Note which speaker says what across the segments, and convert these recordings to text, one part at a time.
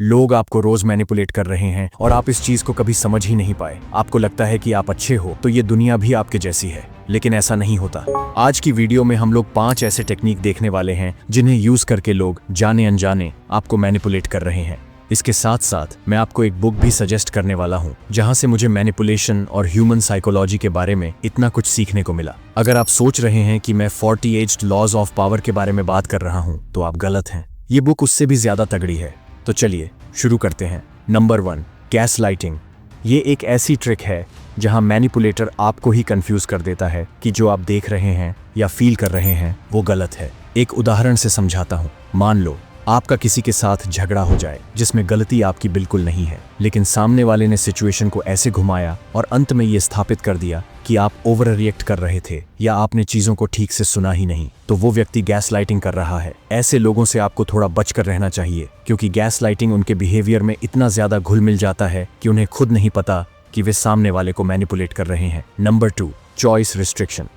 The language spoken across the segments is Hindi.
Speaker 1: लोग आपको रोज मैनिपुलेट कर रहे हैं और आप इस चीज को कभी समझ ही नहीं पाए। आपको लगता है कि आप अच्छे हो तो ये दुनिया भी आपके जैसी है, लेकिन ऐसा नहीं होता। आज की वीडियो में हम लोग 5 ऐसे टेक्निक देखने वाले हैं जिन्हें यूज करके लोग जाने अनजाने आपको मैनिपुलेट कर रहे हैं। इसके साथ साथ मैं आपको एक बुक भी सजेस्ट करने वाला हूं जहां से मुझे मैनिपुलेशन और ह्यूमन साइकोलॉजी के बारे में इतना कुछ सीखने को मिला। अगर आप सोच रहे हैं कि मैं 48 लॉज ऑफ पावर के बारे में बात कर रहा हूं तो आप गलत हैं। ये बुक उससे भी ज्यादा तगड़ी है। तो चलिए शुरू करते हैं। Number 1, gas lighting. ये एक ऐसी ट्रिक है जहां मैनिपुलेटर आपको ही कंफ्यूज कर देता है कि जो आप देख रहे हैं या फील कर रहे हैं वो गलत है। एक उदाहरण से समझाता हूं। मान लो आपका किसी के साथ झगड़ा हो जाए जिसमें गलती आपकी बिल्कुल नहीं है, लेकिन सामने वाले ने सिचुएशन को ऐसे घुमाया और अंत में ये स्थापित कर दिया कि आप ओवर रिएक्ट कर रहे थे या आपने चीजों को ठीक से सुना ही नहीं, तो वो व्यक्ति गैस लाइटिंग कर रहा है। ऐसे लोगों से आपको थोड़ा बचकर रहना चाहिए, क्योंकि गैस लाइटिंग उनके बिहेवियर में इतना ज्यादा घुल मिल जाता है कि उन्हें खुद नहीं पता कि वे सामने वाले को मैनिपुलेट कर रहे हैं। Number 2, choice restriction.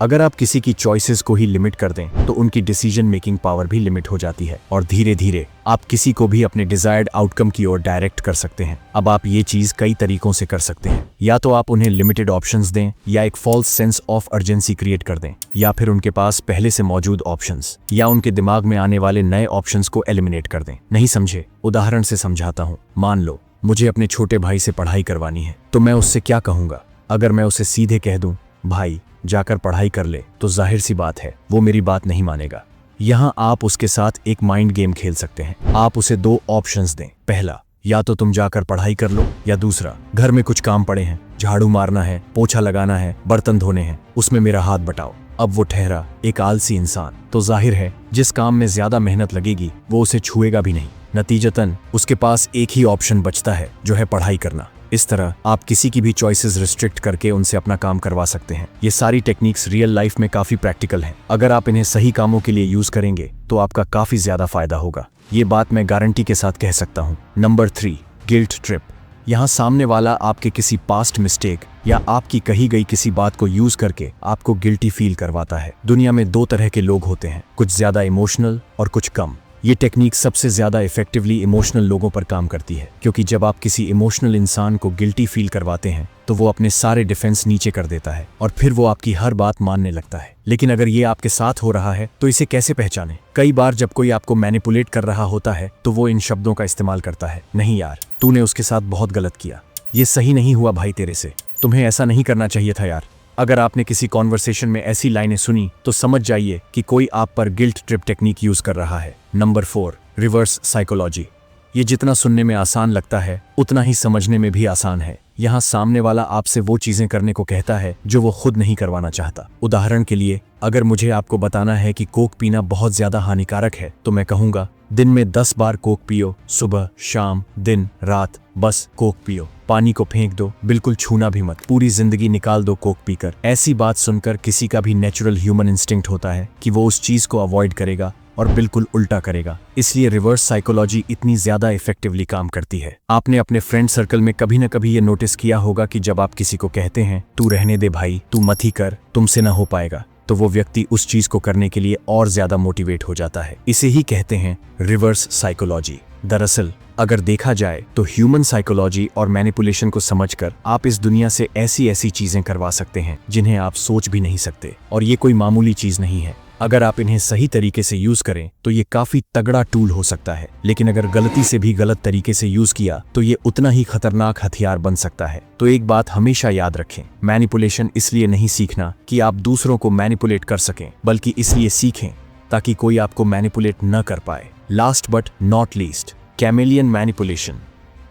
Speaker 1: अगर आप किसी की चॉइसेस को ही लिमिट कर दें तो उनकी डिसीजन मेकिंग पावर भी लिमिट हो जाती है और धीरे धीरे आप किसी को भी अपने डिजायर्ड आउटकम की ओर डायरेक्ट कर सकते हैं। अब आप ये चीज कई तरीकों से कर सकते हैं। या तो आप उन्हें लिमिटेड ऑप्शंस दें, या एक false sense of urgency create कर दें, या फिर उनके पास पहले से मौजूद ऑप्शंस या उनके दिमाग में आने वाले नए ऑप्शंस को एलिमिनेट कर दें। नहीं समझे? उदाहरण से समझाता हूँ। मान लो मुझे अपने छोटे भाई से पढ़ाई करवानी है, तो मैं उससे क्या कहूंगा? अगर मैं उसे सीधे कह दूं भाई जाकर पढ़ाई कर ले, तो जाहिर सी बात है वो मेरी बात नहीं मानेगा। यहाँ आप उसके साथ एक माइंड गेम खेल सकते हैं। आप उसे 2 ऑप्शंस दें। पहला, या तो तुम जाकर पढ़ाई कर लो, या दूसरा, घर में कुछ काम पड़े हैं, झाड़ू मारना है, पोछा लगाना है, बर्तन धोने हैं, उसमें मेरा हाथ बटाओ। अब वो ठहरा एक आलसी इंसान, तो जाहिर है जिस काम में ज्यादा मेहनत लगेगी वो उसे छुएगा भी नहीं। नतीजतन उसके पास एक ही ऑप्शन बचता है, जो है पढ़ाई करना। इस तरह आप किसी की भी चॉइसेस रिस्ट्रिक्ट करके उनसे अपना काम करवा सकते हैं। ये सारी टेक्निक्स रियल लाइफ में काफी प्रैक्टिकल हैं। अगर आप इन्हें सही कामों के लिए यूज करेंगे तो आपका काफी ज्यादा फायदा होगा। ये बात मैं गारंटी के साथ कह सकता हूँ। Number 3, guilt trip. यहाँ सामने वाला आपके किसी पास्ट मिस्टेक या आपकी कही गई किसी बात को यूज करके आपको गिल्टी फील करवाता है। दुनिया में 2 तरह के लोग होते हैं, कुछ ज्यादा इमोशनल और कुछ कम। ये टेक्निक सबसे ज्यादा इफेक्टिवली इमोशनल लोगों पर काम करती है, क्योंकि जब आप किसी इमोशनल इंसान को गिल्टी फील करवाते हैं तो वो अपने सारे डिफेंस नीचे कर देता है और फिर वो आपकी हर बात मानने लगता है। लेकिन अगर ये आपके साथ हो रहा है तो इसे कैसे पहचानें? कई बार जब कोई आपको मैनिपुलेट कर रहा होता है तो वो इन शब्दों का इस्तेमाल करता है। नहीं यार, तूने उसके साथ बहुत गलत किया, ये सही नहीं हुआ भाई तेरे से, तुम्हें ऐसा नहीं करना चाहिए था यार। अगर आपने किसी कॉन्वर्सेशन में ऐसी लाइनें सुनी तो समझ जाइए कि कोई आप पर गिल्ट ट्रिप टेक्निक यूज कर रहा है। Number 4, reverse psychology. ये जितना सुनने में आसान लगता है उतना ही समझने में भी आसान है। यहाँ सामने वाला आपसे वो चीजें करने को कहता है जो वो खुद नहीं करवाना चाहता। उदाहरण के लिए, अगर मुझे आपको बताना है कि कोक पीना बहुत ज्यादा हानिकारक है तो मैं कहूंगा दिन में 10 बार कोक पियो, सुबह शाम दिन रात, बस कोक पियो, पानी को फेंक दो, बिल्कुल छूना भी मत, पूरी जिंदगी निकाल दो कोक पीकर। ऐसी बात सुनकर किसी का भी नेचुरल ह्यूमन इंस्टिंक्ट होता है कि वो उस चीज को अवॉइड करेगा और बिल्कुल उल्टा करेगा। इसलिए रिवर्स साइकोलॉजी इतनी ज्यादा इफेक्टिवली काम करती है। आपने अपने फ्रेंड सर्कल में कभी न कभी ये नोटिस किया होगा कि जब आप किसी को कहते हैं तू रहने दे भाई, तू मत ही कर, तुमसे ना हो पाएगा, तो वो व्यक्ति उस चीज को करने के लिए और ज्यादा मोटिवेट हो जाता है। इसे ही कहते हैं रिवर्स साइकोलॉजी। दरअसल अगर देखा जाए तो ह्यूमन साइकोलॉजी और मैनिपुलेशन को समझकर आप इस दुनिया से ऐसी ऐसी चीजें करवा सकते हैं जिन्हें आप सोच भी नहीं सकते, और ये कोई मामूली चीज नहीं है। अगर आप इन्हें सही तरीके से यूज करें तो ये काफी तगड़ा टूल हो सकता है, लेकिन अगर गलती से भी गलत तरीके से यूज किया तो ये उतना ही खतरनाक हथियार बन सकता है। तो एक बात हमेशा याद रखें, मैनिपुलेशन इसलिए नहीं सीखना कि आप दूसरों को मैनिपुलेट कर सकें, बल्कि इसलिए सीखें ताकि कोई आपको मैनिपुलेट न कर पाए। Last but not least, chameleon manipulation.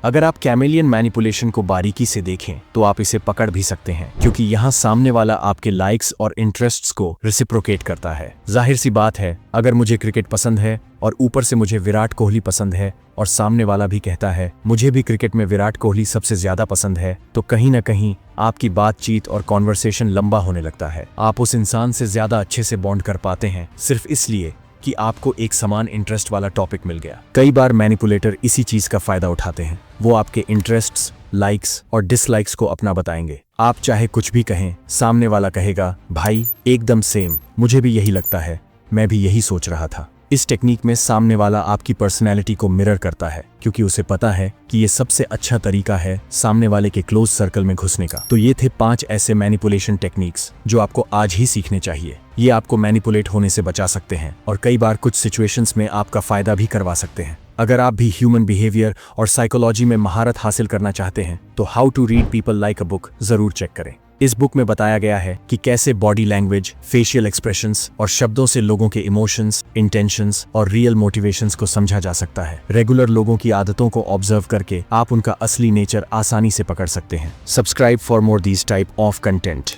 Speaker 1: अगर आप कैमेलियन मैनिपुलेशन को बारीकी से देखें तो आप इसे पकड़ भी सकते हैं, क्योंकि यहाँ सामने वाला आपके लाइक्स और इंटरेस्ट्स को रेसिप्रोकेट करता है। जाहिर सी बात है, अगर मुझे क्रिकेट पसंद है और ऊपर से मुझे विराट कोहली पसंद है और सामने वाला भी कहता है मुझे भी क्रिकेट में विराट कोहली सबसे ज्यादा पसंद है, तो कहीं ना कहीं आपकी बातचीत और कॉन्वर्सेशन लंबा होने लगता है। आप उस इंसान से ज्यादा अच्छे से बॉन्ड कर पाते हैं सिर्फ इसलिए कि आपको एक समान इंटरेस्ट वाला टॉपिक मिल गया। कई बार मैनिपुलेटर इसी चीज का फायदा उठाते हैं। वो आपके इंटरेस्ट्स, लाइक्स और डिसलाइक्स को अपना बताएंगे। आप चाहे कुछ भी कहें, सामने वाला कहेगा भाई एकदम सेम, मुझे भी यही लगता है, मैं भी यही सोच रहा था। इस टेक्निक में सामने वाला आपकी पर्सनैलिटी को मिरर करता है, क्योंकि उसे पता है कि ये सबसे अच्छा तरीका है सामने वाले के क्लोज सर्कल में घुसने का। तो ये थे 5 ऐसे मैनिपुलेशन टेक्निक्स जो आपको आज ही सीखने चाहिए। ये आपको मैनिपुलेट होने से बचा सकते हैं और कई बार कुछ सिचुएशंस में आपका फायदा भी करवा सकते हैं। अगर आप भी ह्यूमन बिहेवियर और साइकोलॉजी में महारत हासिल करना चाहते हैं तो how to read people like a book जरूर चेक करें। इस बुक में बताया गया है कि कैसे बॉडी लैंग्वेज, फेशियल एक्सप्रेशंस और शब्दों से लोगों के इमोशंस, इंटेंशंस और रियल मोटिवेशंस को समझा जा सकता है। रेगुलर लोगों की आदतों को ऑब्जर्व करके आप उनका असली नेचर आसानी से पकड़ सकते हैं। Subscribe for more these type of content.